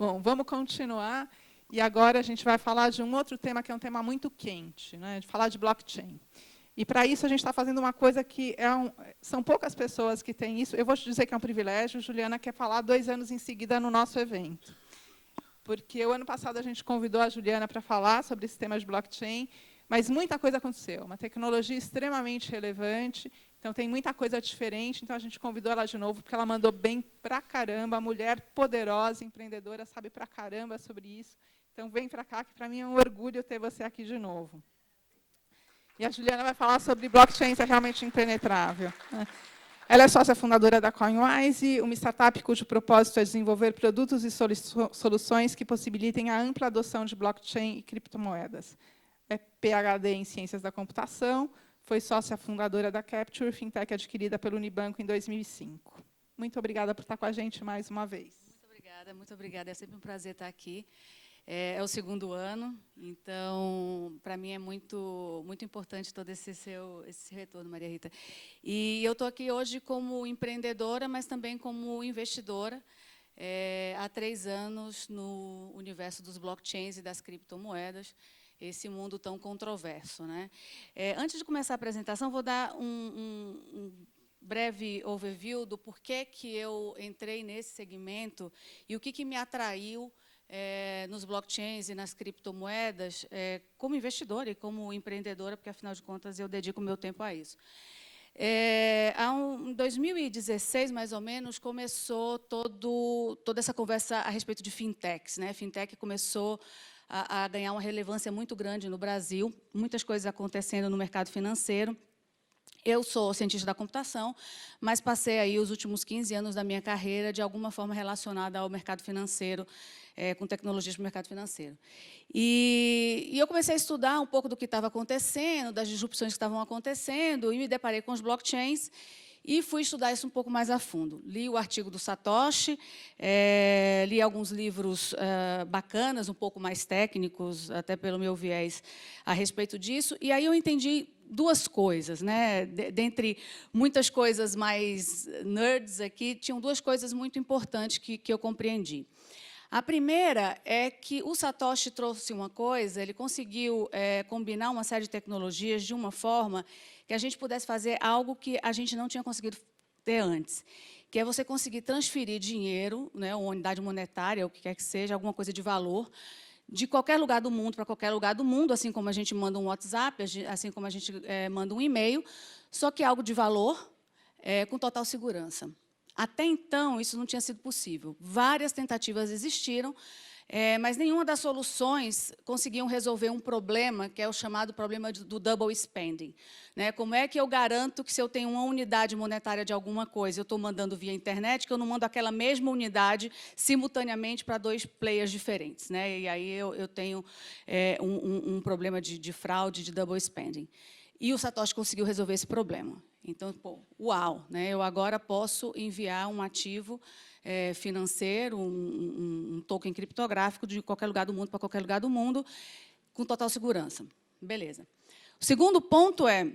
Bom, vamos continuar. E agora a gente vai falar de um outro tema, que é um tema muito quente, né? De falar de blockchain. E, para isso, a gente está fazendo uma coisa que são poucas pessoas que têm isso. Eu vou te dizer que é um privilégio. Juliana quer falar 2 anos em seguida no nosso evento. Porque o ano passado a gente convidou a Juliana para falar sobre esse tema de blockchain, mas muita coisa aconteceu. Uma tecnologia extremamente relevante, então tem muita coisa diferente. Então, a gente convidou ela de novo, porque ela mandou bem pra caramba. Mulher poderosa, empreendedora, sabe pra caramba sobre isso. Então, vem para cá, que para mim é um orgulho ter você aqui de novo. E a Juliana vai falar sobre blockchain, é realmente impenetrável. Ela é sócia fundadora da Coinwise, uma startup cujo propósito é desenvolver produtos e soluções que possibilitem a ampla adoção de blockchain e criptomoedas. É PhD em Ciências da Computação, foi sócia fundadora da Capture, fintech adquirida pelo Unibanco em 2005. Muito obrigada por estar com a gente mais uma vez. Muito obrigada. É sempre um prazer estar aqui. É o 2º ano, então, para mim, é muito importante todo esse retorno, Maria Rita. E eu estou aqui hoje como empreendedora, mas também como investidora, há 3 anos no universo dos blockchains e das criptomoedas, esse mundo tão controverso, né? Antes de começar a apresentação, vou dar um breve overview do porquê que eu entrei nesse segmento e o que me atraiu nos blockchains e nas criptomoedas, como investidora e como empreendedora, porque, afinal de contas, eu dedico o meu tempo a isso. Em 2016, mais ou menos, começou toda essa conversa a respeito de fintechs, né? Fintech começou a ganhar uma relevância muito grande no Brasil, muitas coisas acontecendo no mercado financeiro. Eu sou cientista da computação, mas passei aí os últimos 15 anos da minha carreira de alguma forma relacionada ao mercado financeiro, com tecnologias para o mercado financeiro. E eu comecei a estudar um pouco do que estava acontecendo, das disrupções que estavam acontecendo, e me deparei com os blockchains, e fui estudar isso um pouco mais a fundo. Li o artigo do Satoshi, li alguns livros bacanas, um pouco mais técnicos, até pelo meu viés, a respeito disso, e aí eu entendi 2 coisas, né? Dentre muitas coisas mais nerds aqui, tinham 2 coisas muito importantes que eu compreendi. A primeira é que o Satoshi trouxe uma coisa, ele conseguiu combinar uma série de tecnologias de uma forma que a gente pudesse fazer algo que a gente não tinha conseguido ter antes, que é você conseguir transferir dinheiro, né, uma unidade monetária, o que quer que seja, alguma coisa de valor, de qualquer lugar do mundo para qualquer lugar do mundo, assim como a gente manda um WhatsApp, assim como a gente manda um e-mail, só que algo de valor, com total segurança. Até então, isso não tinha sido possível. Várias tentativas existiram, mas nenhuma das soluções conseguiam resolver um problema, que é o chamado problema do double spending, né? Como é que eu garanto que, se eu tenho uma unidade monetária de alguma coisa, eu estou mandando via internet, que eu não mando aquela mesma unidade simultaneamente para 2 players diferentes, né? E aí eu tenho um problema de fraude, de double spending. E o Satoshi conseguiu resolver esse problema. Então, uau, né? Eu agora posso enviar um ativo financeiro, um token criptográfico de qualquer lugar do mundo para qualquer lugar do mundo, com total segurança. Beleza. O segundo ponto é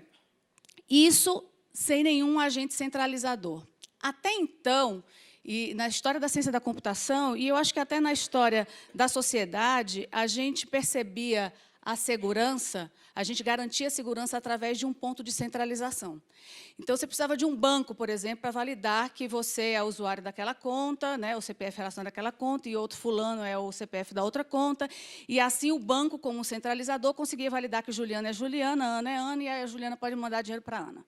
isso sem nenhum agente centralizador. Até então, e na história da ciência da computação, e eu acho que até na história da sociedade, a gente percebia a segurança, a gente garantia a segurança através de um ponto de centralização. Então, você precisava de um banco, por exemplo, para validar que você é usuário daquela conta, né, o CPF relacionado àquela conta, e outro fulano é o CPF da outra conta, e assim o banco, como centralizador, conseguia validar que Juliana é Juliana, Ana é Ana, e a Juliana pode mandar dinheiro para a Ana.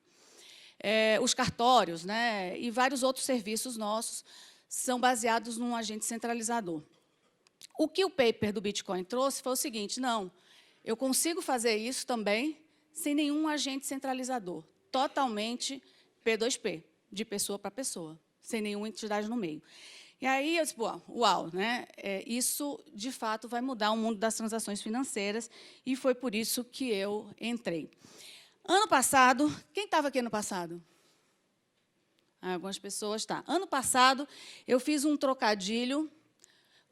Os cartórios, né, e vários outros serviços nossos são baseados num agente centralizador. O que o paper do Bitcoin trouxe foi o seguinte: não, eu consigo fazer isso também sem nenhum agente centralizador, totalmente P2P, de pessoa para pessoa, sem nenhuma entidade no meio. E aí eu disse, uau, né? Isso, de fato, vai mudar o mundo das transações financeiras, e foi por isso que eu entrei. Ano passado, quem estava aqui ano passado? Algumas pessoas, tá. Ano passado, eu fiz um trocadilho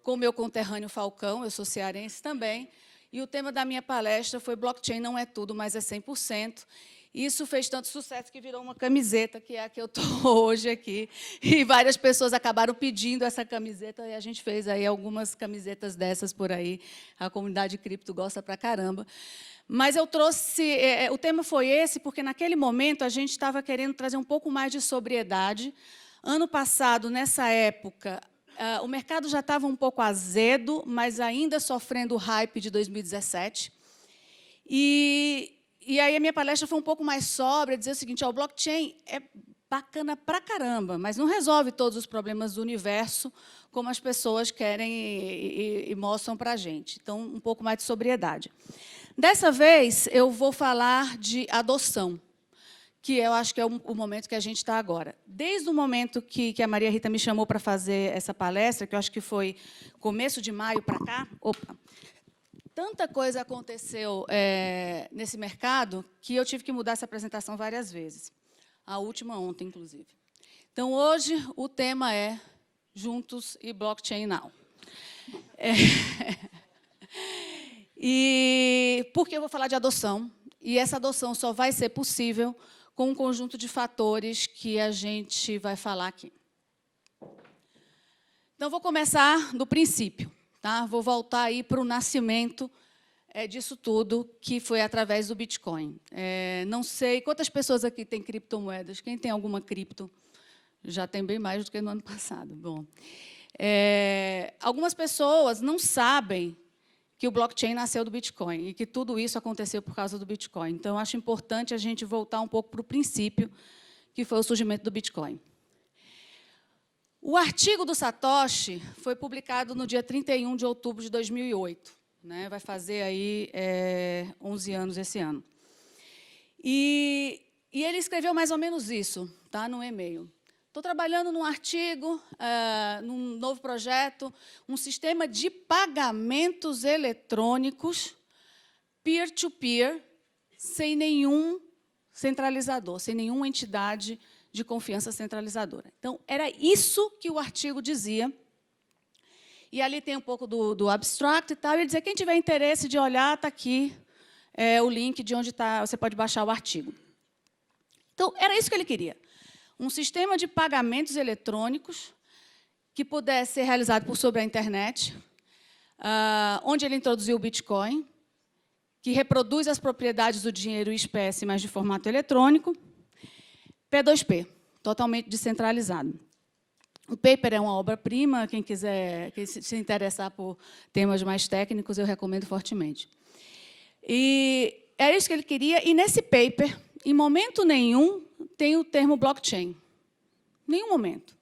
com o meu conterrâneo Falcão, eu sou cearense também, e o tema da minha palestra foi blockchain não é tudo, mas é 100%. Isso fez tanto sucesso que virou uma camiseta, que é a que eu estou hoje aqui. E várias pessoas acabaram pedindo essa camiseta, e a gente fez aí algumas camisetas dessas por aí. A comunidade cripto gosta pra caramba. Mas eu trouxe... o tema foi esse, porque, naquele momento, a gente estava querendo trazer um pouco mais de sobriedade. Ano passado, nessa época, o mercado já estava um pouco azedo, mas ainda sofrendo o hype de 2017. E aí a minha palestra foi um pouco mais sóbria, dizer o seguinte: o blockchain é bacana pra caramba, mas não resolve todos os problemas do universo como as pessoas querem e mostram para a gente. Então, um pouco mais de sobriedade. Dessa vez, eu vou falar de adoção, que eu acho que é o momento que a gente está agora. Desde o momento que a Maria Rita me chamou para fazer essa palestra, que eu acho que foi começo de maio para cá, tanta coisa aconteceu nesse mercado que eu tive que mudar essa apresentação várias vezes. A última ontem, inclusive. Então, hoje, o tema é Juntos e Blockchain Now. E por que eu vou falar de adoção? E essa adoção só vai ser possível com um conjunto de fatores que a gente vai falar aqui. Então, vou começar do princípio. Tá? Vou voltar aí para o nascimento disso tudo, que foi através do Bitcoin. Não sei quantas pessoas aqui têm criptomoedas. Quem tem alguma cripto? Já tem bem mais do que no ano passado. Bom, algumas pessoas não sabem que o blockchain nasceu do Bitcoin e que tudo isso aconteceu por causa do Bitcoin. Então, acho importante a gente voltar um pouco para o princípio, que foi o surgimento do Bitcoin. O artigo do Satoshi foi publicado no dia 31 de outubro de 2008. Né? Vai fazer aí 11 anos esse ano. E ele escreveu mais ou menos isso, tá, no e-mail. Estou trabalhando num artigo, num novo projeto, um sistema de pagamentos eletrônicos, peer-to-peer, sem nenhum centralizador, sem nenhuma entidade de confiança centralizadora. Então, era isso que o artigo dizia. E ali tem um pouco do abstract e tal. Ele dizia: quem tiver interesse de olhar, está aqui o link de onde você pode baixar o artigo. Então, era isso que ele queria. Um sistema de pagamentos eletrônicos que pudesse ser realizado por sobre a internet, onde ele introduziu o Bitcoin, que reproduz as propriedades do dinheiro em espécie, mas de formato eletrônico. P2P, totalmente descentralizado. O paper é uma obra-prima, quem se interessar por temas mais técnicos, eu recomendo fortemente. E era isso que ele queria, e nesse paper, em momento nenhum, tem o termo blockchain. Nenhum momento.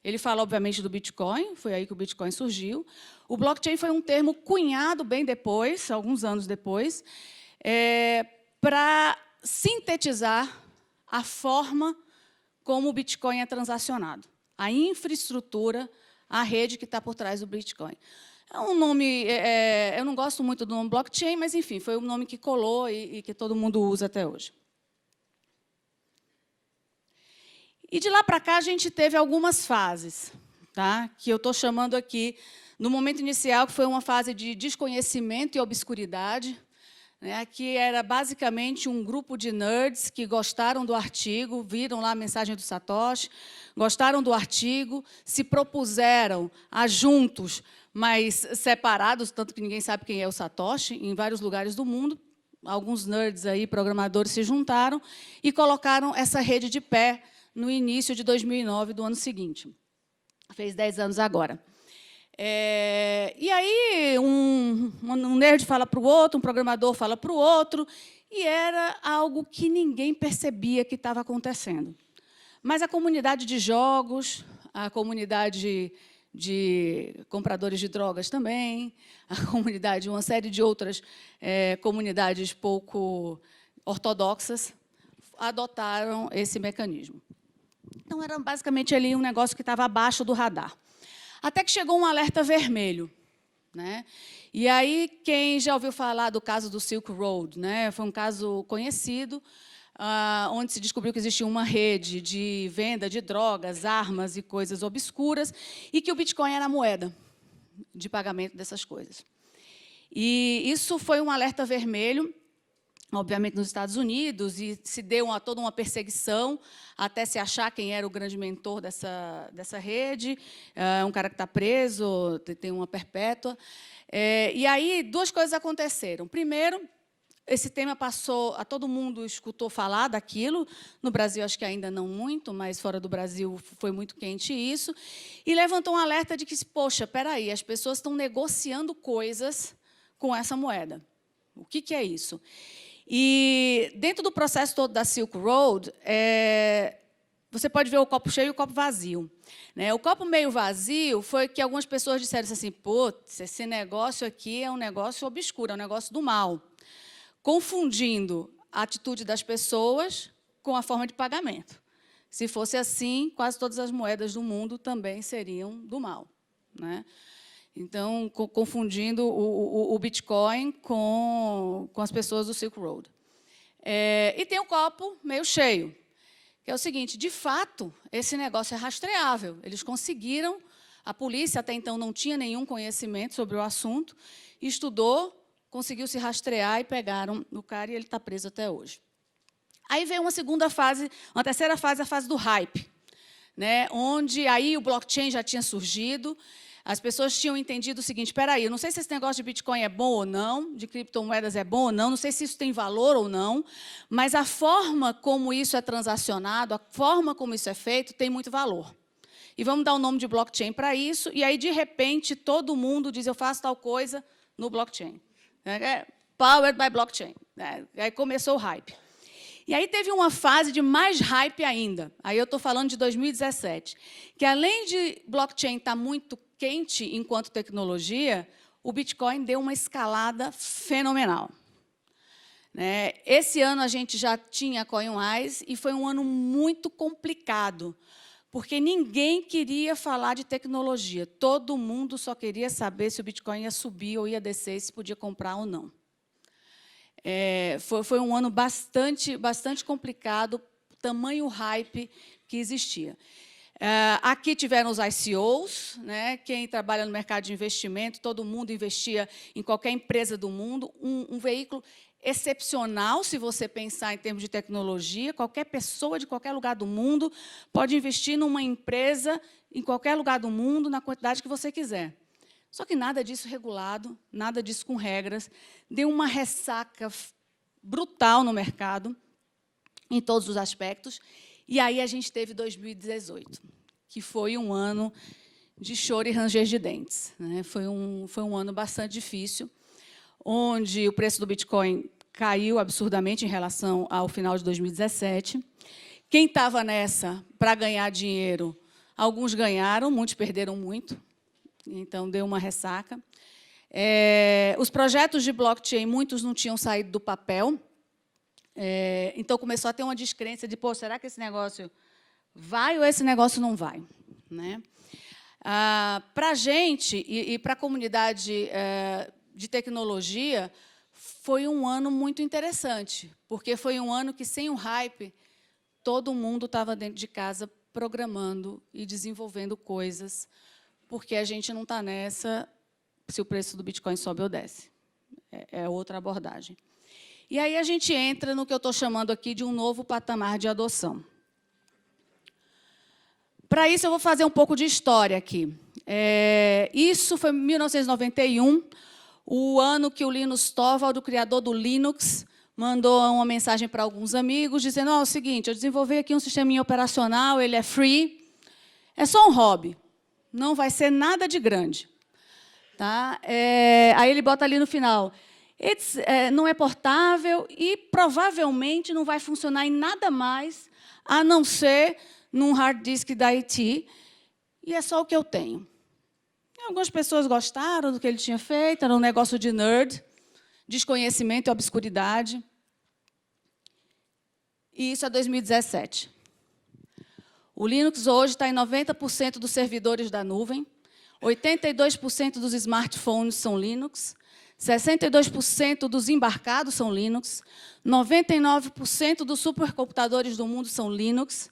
Ele fala, obviamente, do Bitcoin, foi aí que o Bitcoin surgiu. O blockchain foi um termo cunhado bem depois, alguns anos depois, para sintetizar a forma como o Bitcoin é transacionado, a infraestrutura, a rede que está por trás do Bitcoin. É um nome, eu não gosto muito do nome blockchain, mas, enfim, foi um nome que colou e que todo mundo usa até hoje. E, de lá para cá, a gente teve algumas fases, tá? Que eu estou chamando aqui, no momento inicial, que foi uma fase de desconhecimento e obscuridade, né, que era basicamente um grupo de nerds que gostaram do artigo, viram lá a mensagem do Satoshi, gostaram do artigo, se propuseram a juntos, mas separados, tanto que ninguém sabe quem é o Satoshi, em vários lugares do mundo. Alguns nerds aí, programadores, se juntaram e colocaram essa rede de pé no início de 2009, do ano seguinte. Fez 10 anos agora. E aí, um nerd fala para o outro, um programador fala para o outro, e era algo que ninguém percebia que estava acontecendo. Mas a comunidade de jogos, a comunidade de compradores de drogas também, a comunidade, uma série de outras comunidades pouco ortodoxas, adotaram esse mecanismo. Então, era basicamente ali um negócio que estava abaixo do radar. Até que chegou um alerta vermelho. Né? E aí, quem já ouviu falar do caso do Silk Road? Né? Foi um caso conhecido, onde se descobriu que existia uma rede de venda de drogas, armas e coisas obscuras, e que o Bitcoin era a moeda de pagamento dessas coisas. E isso foi um alerta vermelho. obviamente, nos Estados Unidos, e se deu toda uma perseguição até se achar quem era o grande mentor dessa rede. Um cara que está preso, tem uma perpétua. E aí, duas coisas aconteceram. Primeiro, esse tema passou, todo mundo escutou falar daquilo. No Brasil, acho que ainda não muito, mas fora do Brasil foi muito quente isso. E levantou um alerta de que, poxa, espera aí, as pessoas estão negociando coisas com essa moeda. O que é isso? E, dentro do processo todo da Silk Road, você pode ver o copo cheio e o copo vazio. O copo meio vazio foi que algumas pessoas disseram assim, putz, esse negócio aqui é um negócio obscuro, é um negócio do mal, confundindo a atitude das pessoas com a forma de pagamento. Se fosse assim, quase todas as moedas do mundo também seriam do mal. Então, confundindo o Bitcoin com as pessoas do Silk Road. E tem o copo meio cheio, que é o seguinte, de fato, esse negócio é rastreável. Eles conseguiram, a polícia até então não tinha nenhum conhecimento sobre o assunto, estudou, conseguiu se rastrear e pegaram o cara e ele está preso até hoje. Aí veio uma segunda fase, uma terceira fase, a fase do hype, onde aí o blockchain já tinha surgido. As pessoas tinham entendido o seguinte, espera aí, eu não sei se esse negócio de Bitcoin é bom ou não, de criptomoedas é bom ou não sei se isso tem valor ou não, mas a forma como isso é transacionado, a forma como isso é feito, tem muito valor. E vamos dar o nome de blockchain para isso, e aí, de repente, todo mundo diz, eu faço tal coisa no blockchain. Powered by blockchain. Aí começou o hype. E aí teve uma fase de mais hype ainda. Aí eu estou falando de 2017, que, além de blockchain estar muito quente enquanto tecnologia, o Bitcoin deu uma escalada fenomenal. Esse ano a gente já tinha CoinWise e foi um ano muito complicado, porque ninguém queria falar de tecnologia. Todo mundo só queria saber se o Bitcoin ia subir ou ia descer, se podia comprar ou não. Foi um ano bastante complicado, tamanho hype que existia. Aqui tiveram os ICOs, quem trabalha no mercado de investimento, todo mundo investia em qualquer empresa do mundo, um veículo excepcional, se você pensar em termos de tecnologia, qualquer pessoa de qualquer lugar do mundo pode investir numa empresa em qualquer lugar do mundo, na quantidade que você quiser. Só que nada disso regulado, nada disso com regras, deu uma ressaca brutal no mercado, em todos os aspectos. E aí a gente teve 2018, que foi um ano de choro e ranger de dentes. Foi um ano bastante difícil, onde o preço do Bitcoin caiu absurdamente em relação ao final de 2017. Quem estava nessa para ganhar dinheiro, alguns ganharam, muitos perderam muito, então deu uma ressaca. Os projetos de blockchain, muitos não tinham saído do papel, então começou a ter uma descrença de, será que esse negócio vai ou esse negócio não vai? Para a gente e para a comunidade de tecnologia, foi um ano muito interessante, porque foi um ano que, sem o hype, todo mundo estava dentro de casa programando e desenvolvendo coisas, porque a gente não está nessa se o preço do Bitcoin sobe ou desce. É outra abordagem. E aí a gente entra no que eu estou chamando aqui de um novo patamar de adoção. Para isso, eu vou fazer um pouco de história aqui. Isso foi em 1991, o ano que o Linus Torvalds, o criador do Linux, mandou uma mensagem para alguns amigos, dizendo, é o seguinte, eu desenvolvi aqui um sisteminha operacional, ele é free, é só um hobby, não vai ser nada de grande. Aí ele bota ali no final, não é portável e provavelmente não vai funcionar em nada mais, a não ser num hard disk da IT, e é só o que eu tenho. Algumas pessoas gostaram do que ele tinha feito, era um negócio de nerd, desconhecimento e obscuridade. E isso é 2017. O Linux hoje está em 90% dos servidores da nuvem, 82% dos smartphones são Linux, 62% dos embarcados são Linux, 99% dos supercomputadores do mundo são Linux,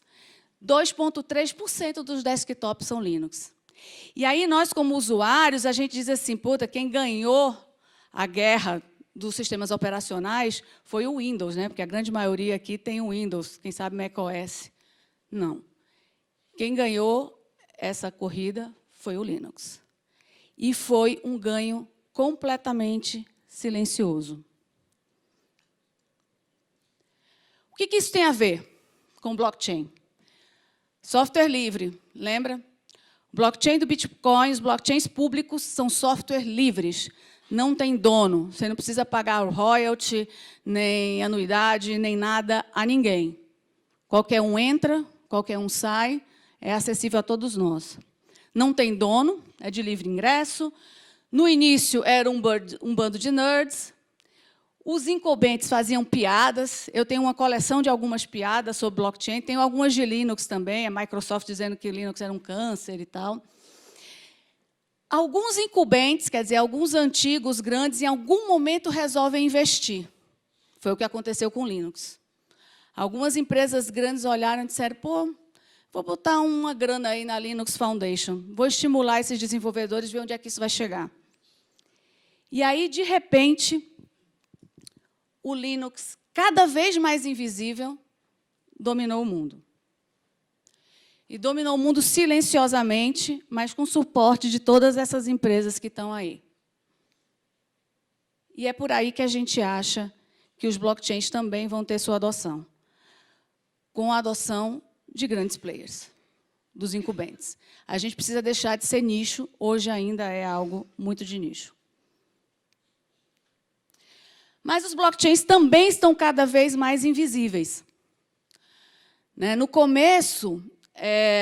2,3% dos desktops são Linux. E aí, nós, como usuários, a gente diz assim, quem ganhou a guerra dos sistemas operacionais foi o Windows, né? Porque a grande maioria aqui tem o Windows, quem sabe macOS. Não. Quem ganhou essa corrida foi o Linux. E foi um ganho completamente silencioso. O que isso tem a ver com blockchain? Software livre, lembra? Blockchain do Bitcoin, os blockchains públicos são software livres. Não tem dono, você não precisa pagar royalty, nem anuidade, nem nada a ninguém. Qualquer um entra, qualquer um sai, é acessível a todos nós. Não tem dono, é de livre ingresso. No início, era um bando de nerds. Os incumbentes faziam piadas. Eu tenho uma coleção de algumas piadas sobre blockchain. Tenho algumas de Linux também, a Microsoft dizendo que Linux era um câncer e tal. Alguns incumbentes, quer dizer, alguns antigos, grandes, em algum momento resolvem investir. Foi o que aconteceu com o Linux. Algumas empresas grandes olharam e disseram, pô, vou botar uma grana aí na Linux Foundation, vou estimular esses desenvolvedores, ver onde é que isso vai chegar. E aí, de repente, o Linux, cada vez mais invisível, dominou o mundo. E dominou o mundo silenciosamente, mas com suporte de todas essas empresas que estão aí. E é por aí que a gente acha que os blockchains também vão ter sua adoção, com a adoção de grandes players, dos incumbentes. A gente precisa deixar de ser nicho, hoje ainda é algo muito de nicho. Mas os blockchains também estão cada vez mais invisíveis. No começo,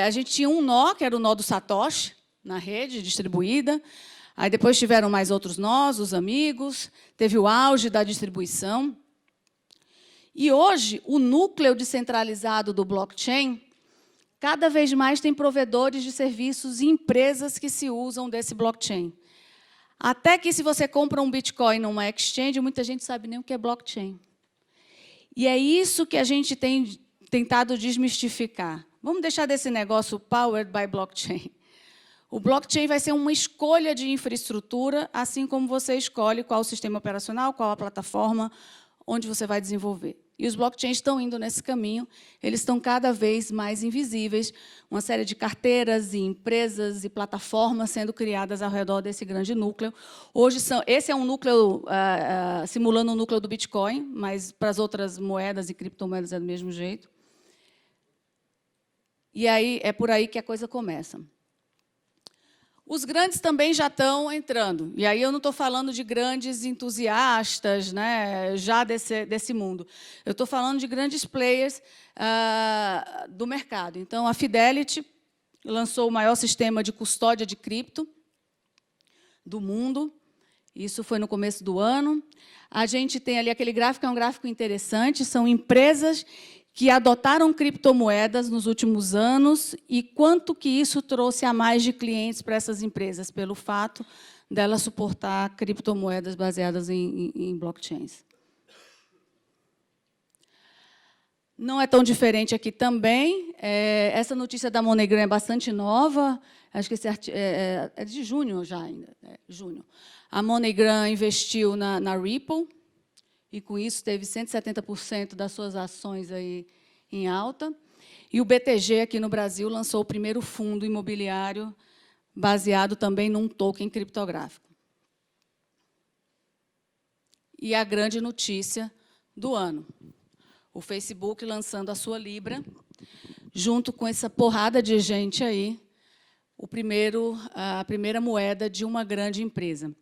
a gente tinha um nó, que era o nó do Satoshi, na rede distribuída. Aí depois tiveram mais outros nós, os amigos, teve o auge da distribuição. E hoje, o núcleo descentralizado do blockchain, cada vez mais tem provedores de serviços e empresas que se usam desse blockchain. Até que, se você compra um Bitcoin numa exchange, muita gente não sabe nem o que é blockchain. E é isso que a gente tem tentado desmistificar. Vamos deixar desse negócio powered by blockchain. O blockchain vai ser uma escolha de infraestrutura, assim como você escolhe qual o sistema operacional, qual a plataforma, onde você vai desenvolver. E os blockchains estão indo nesse caminho, eles estão cada vez mais invisíveis, uma série de carteiras e empresas e plataformas sendo criadas ao redor desse grande núcleo. Hoje, esse é um núcleo, simulando o núcleo do Bitcoin, mas para as outras moedas e criptomoedas é do mesmo jeito. E aí, é por aí que a coisa começa. Os grandes também já estão entrando. E aí eu não estou falando de grandes entusiastas, né, já desse mundo. Eu estou falando de grandes players do mercado. Então, a Fidelity lançou o maior sistema de custódia de cripto do mundo. Isso foi no começo do ano. A gente tem ali aquele gráfico, é um gráfico interessante, são empresas que adotaram criptomoedas nos últimos anos e quanto que isso trouxe a mais de clientes para essas empresas, pelo fato dela suportar criptomoedas baseadas em blockchains. Não é tão diferente aqui também. Essa notícia da MoneyGram é bastante nova, acho que é de junho já ainda, junho. A MoneyGram investiu na Ripple, e, com isso, teve 170% das suas ações aí em alta. E o BTG, aqui no Brasil, lançou o primeiro fundo imobiliário baseado também num token criptográfico. E a grande notícia do ano, o Facebook lançando a sua Libra, junto com essa porrada de gente aí, a primeira moeda de uma grande empresa.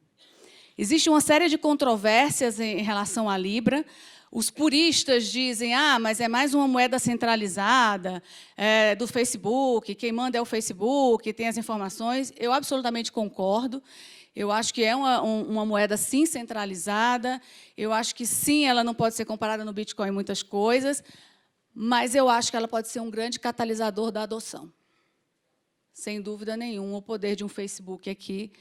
Existe uma série de controvérsias em relação à Libra. Os puristas dizem, mas é mais uma moeda centralizada do Facebook, quem manda é o Facebook, tem as informações. Eu absolutamente concordo. Eu acho que é uma moeda, sim, centralizada. Eu acho que, sim, ela não pode ser comparada no Bitcoin em muitas coisas, mas eu acho que ela pode ser um grande catalisador da adoção. Sem dúvida nenhuma, o poder de um Facebook aqui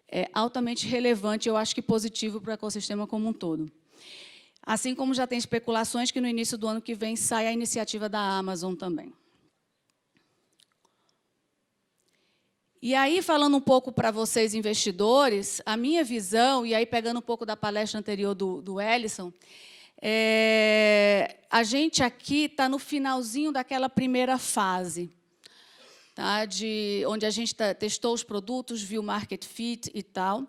é altamente relevante, eu acho que positivo para o ecossistema como um todo. Assim como já tem especulações que, no início do ano que vem, sai a iniciativa da Amazon também. E aí, falando um pouco para vocês, investidores, a minha visão, e aí pegando um pouco da palestra anterior do Ellison, a gente aqui está no finalzinho daquela primeira fase, tá? Onde a gente testou os produtos, viu o market fit e tal,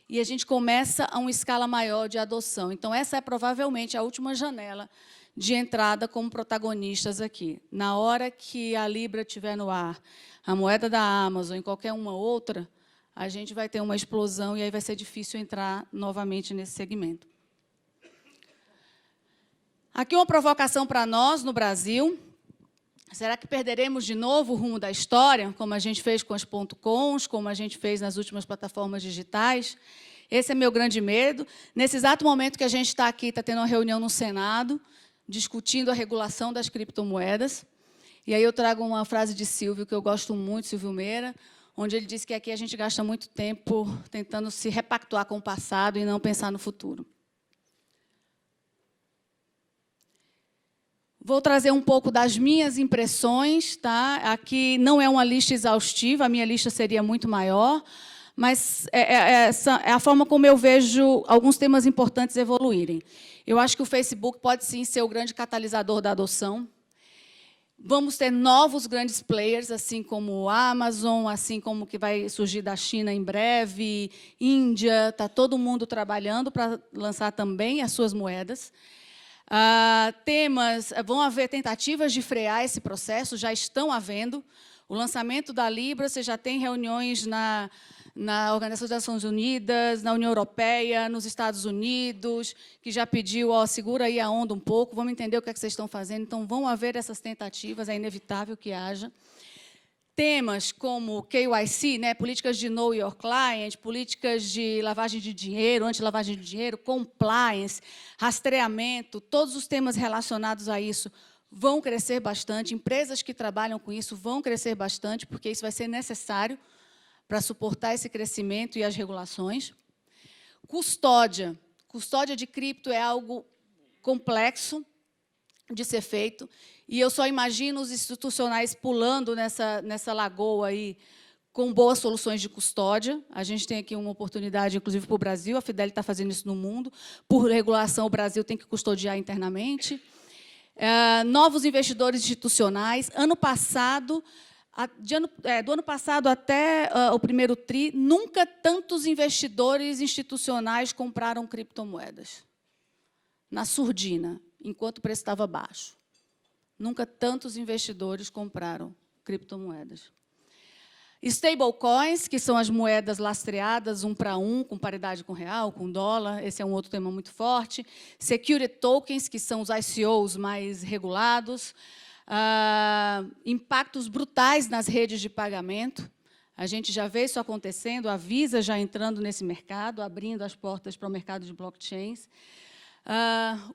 e a gente começa a uma escala maior de adoção. Então, essa é provavelmente a última janela de entrada como protagonistas aqui. Na hora que a Libra estiver no ar, a moeda da Amazon, em qualquer uma outra, a gente vai ter uma explosão e aí vai ser difícil entrar novamente nesse segmento. Aqui uma provocação para nós, no Brasil. Será que perderemos de novo o rumo da história, como a gente fez com as .coms, como a gente fez nas últimas plataformas digitais? Esse é meu grande medo. Nesse exato momento que a gente está aqui, está tendo uma reunião no Senado, discutindo a regulação das criptomoedas. E aí eu trago uma frase de Silvio, que eu gosto muito, Silvio Meira, onde ele diz que aqui a gente gasta muito tempo tentando se repactuar com o passado e não pensar no futuro. Vou trazer um pouco das minhas impressões, tá? Aqui não é uma lista exaustiva, a minha lista seria muito maior, mas essa é a forma como eu vejo alguns temas importantes evoluírem. Eu acho que o Facebook pode, sim, ser o grande catalisador da adoção. Vamos ter novos grandes players, assim como a Amazon, assim como que vai surgir da China em breve, Índia, está todo mundo trabalhando para lançar também as suas moedas. Vão haver tentativas de frear esse processo, já estão havendo. O lançamento da Libra, você já tem reuniões na Organização das Nações Unidas, na União Europeia, nos Estados Unidos, que já pediu, segura aí a onda um pouco, vamos entender o que é que vocês estão fazendo. Então, vão haver essas tentativas, é inevitável que haja. Temas como KYC, né, políticas de Know Your Client, políticas de lavagem de dinheiro, anti-lavagem de dinheiro, compliance, rastreamento, todos os temas relacionados a isso vão crescer bastante. Empresas que trabalham com isso vão crescer bastante, porque isso vai ser necessário para suportar esse crescimento e as regulações. Custódia. Custódia de cripto é algo complexo de ser feito, e eu só imagino os institucionais pulando nessa lagoa aí com boas soluções de custódia. A gente tem aqui uma oportunidade, inclusive, para o Brasil, a Fidelity está fazendo isso no mundo. Por regulação, o Brasil tem que custodiar internamente. Novos investidores institucionais. Do ano passado até o primeiro TRI, nunca tantos investidores institucionais compraram criptomoedas. Na surdina, enquanto o preço estava baixo. Nunca tantos investidores compraram criptomoedas. Stablecoins, que são as moedas lastreadas 1 para 1, com paridade com real, com dólar, esse é um outro tema muito forte. Security tokens, que são os ICOs mais regulados. Impactos brutais nas redes de pagamento. A gente já vê isso acontecendo, a Visa já entrando nesse mercado, abrindo as portas para o mercado de blockchains.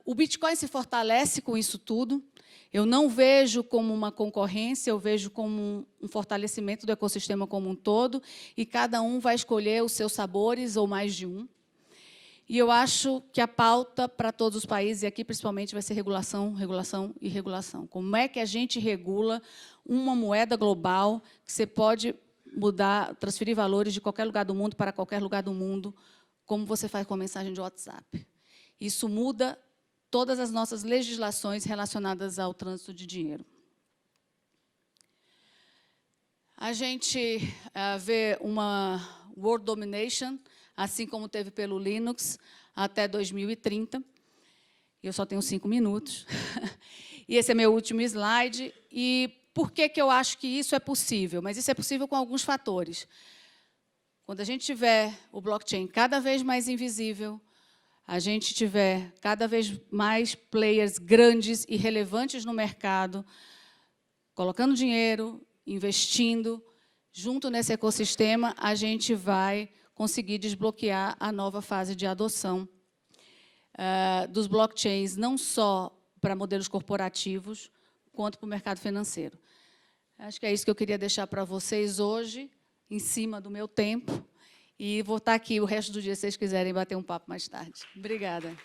O Bitcoin se fortalece com isso tudo. Eu não vejo como uma concorrência, eu vejo como um fortalecimento do ecossistema como um todo, e cada um vai escolher os seus sabores, ou mais de um. E eu acho que a pauta para todos os países, e aqui principalmente, vai ser regulação, regulação e regulação. Como é que a gente regula uma moeda global que você pode mudar, transferir valores de qualquer lugar do mundo para qualquer lugar do mundo, como você faz com a mensagem de WhatsApp? Isso muda todas as nossas legislações relacionadas ao trânsito de dinheiro. A gente vê uma world domination, assim como teve pelo Linux, até 2030. Eu só tenho 5 minutos. E esse é meu último slide. E por que eu acho que isso é possível? Mas isso é possível com alguns fatores. Quando a gente tiver o blockchain cada vez mais invisível, a gente tiver cada vez mais players grandes e relevantes no mercado, colocando dinheiro, investindo, junto nesse ecossistema, a gente vai conseguir desbloquear a nova fase de adoção dos blockchains, não só para modelos corporativos, quanto para o mercado financeiro. Acho que é isso que eu queria deixar para vocês hoje, em cima do meu tempo. E vou estar aqui o resto do dia, se vocês quiserem bater um papo mais tarde. Obrigada.